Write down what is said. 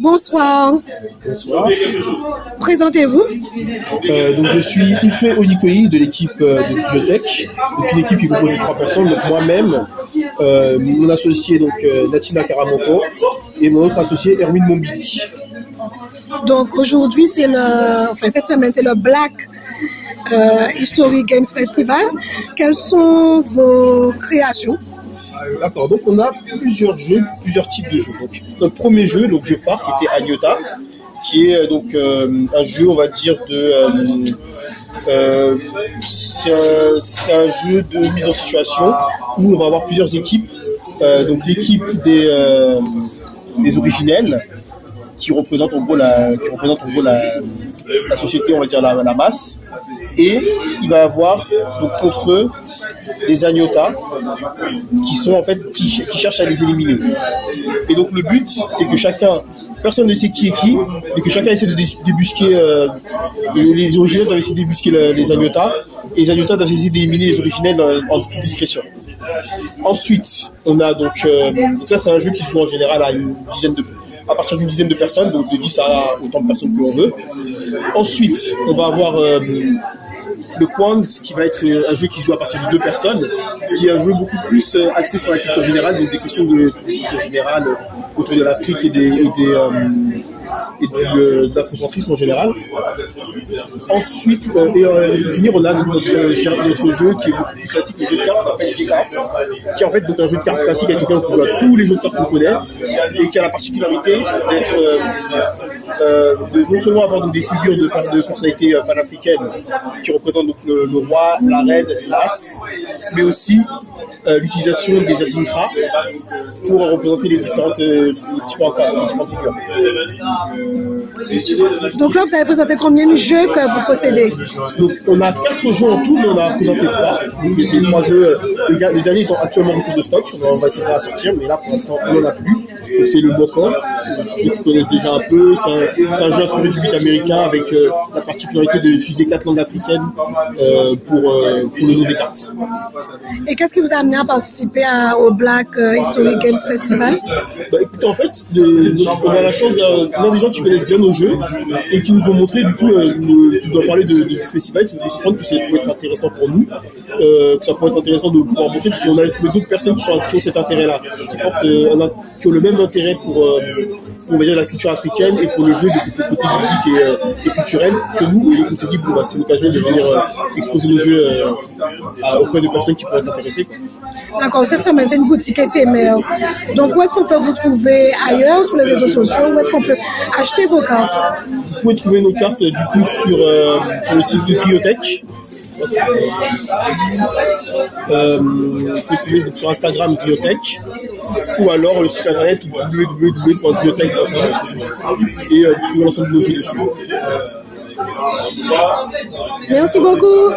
Bonsoir. Bonsoir. Présentez-vous. Donc je suis Ife Onikoyi de l'équipe de Biotech. Donc une équipe qui compose de 3 personnes. Donc moi-même, mon associé donc Natina Karamoko et mon autre associé Erwin Mombili. Donc aujourd'hui cette semaine c'est le Black History Games Festival. Quelles sont vos créations? D'accord, donc on a plusieurs jeux, plusieurs types de jeux. Donc notre premier jeu, donc jeu phare, qui était Agnota, qui est donc un jeu, on va dire c'est un jeu de mise en situation où on va avoir plusieurs équipes. Donc l'équipe des originels qui représente en gros la société, on va dire la masse, et il va avoir donc, contre eux les Agnota qui sont en fait qui cherchent à les éliminer. Et donc le but, c'est que personne ne sait qui est qui, et que chacun essaie de débusquer les originels doivent essayer de débusquer les Agnota, et les Agnota doivent essayer d'éliminer les originels en toute discrétion. Ensuite, on a donc ça c'est un jeu qui joue en général à partir d'une dizaine de personnes, donc de 10 à autant de personnes que l'on veut. Ensuite, on va avoir le Quangs, qui va être un jeu qui joue à partir de 2 personnes, qui est un jeu beaucoup plus axé sur la culture générale, donc des questions de culture générale autour de l'Afrique et de l'afrocentrisme en général. Ensuite, pour finir, on a notre jeu qui est beaucoup plus classique, le jeu de cartes, qu'on appelle G-Cartes, qui est en fait donc un jeu de cartes classique avec lequel on joue à tous les jeux de cartes qu'on connaît, et qui a la particularité d'être de non seulement avoir donc, des figures de personnalités panafricaines qui représentent donc le roi, la reine, l'as, mais aussi l'utilisation des adinkra pour représenter les différentes faces, les différentes figures. Donc là, vous avez présenté combien de jeux que vous possédez? Donc on a 4 jeux en tout, mais on a présenté 3. Donc c'est 3 jeux. Les derniers étant actuellement en cours de stock. On va essayer de la sortir, mais là pour l'instant on n'en a plus. Donc c'est le Moko. Ceux qui connaissent déjà un peu, c'est un jeu inspiré du but américain avec la particularité d'utiliser 4 langues africaines pour le nom des cartes. Et qu'est-ce qui vous a amené à participer au Black History Games Festival? Écoutez, en fait, on a la chance d'avoir des gens qui connaissent bien nos jeux et qui nous ont montré, du coup, tu dois parler du festival, tu dois comprendre que ça pourrait être intéressant pour nous, que ça pourrait être intéressant de pouvoir montrer, parce qu'on a trouvé d'autres personnes qui ont cet intérêt-là, qui ont le même intérêt pour on va dire, la culture africaine et pour le jeu de côté ludique et culturel que nous. Et donc on s'est dit, c'est l'occasion de venir exposer nos jeux auprès de personnes qui pourraient être intéressées. D'accord, cette semaine, c'est une boutique éphémère. Donc, où est-ce qu'on peut vous trouver ailleurs, sur les réseaux sociaux? Où est-ce qu'on peut acheter vos cartes? Vous pouvez trouver nos cartes, du coup, sur le site de Biotech. Vous pouvez trouver sur Instagram Biotech, ou alors le site internet www.biotech.com, et vous trouvez l'ensemble de nos jeux dessus. Merci beaucoup.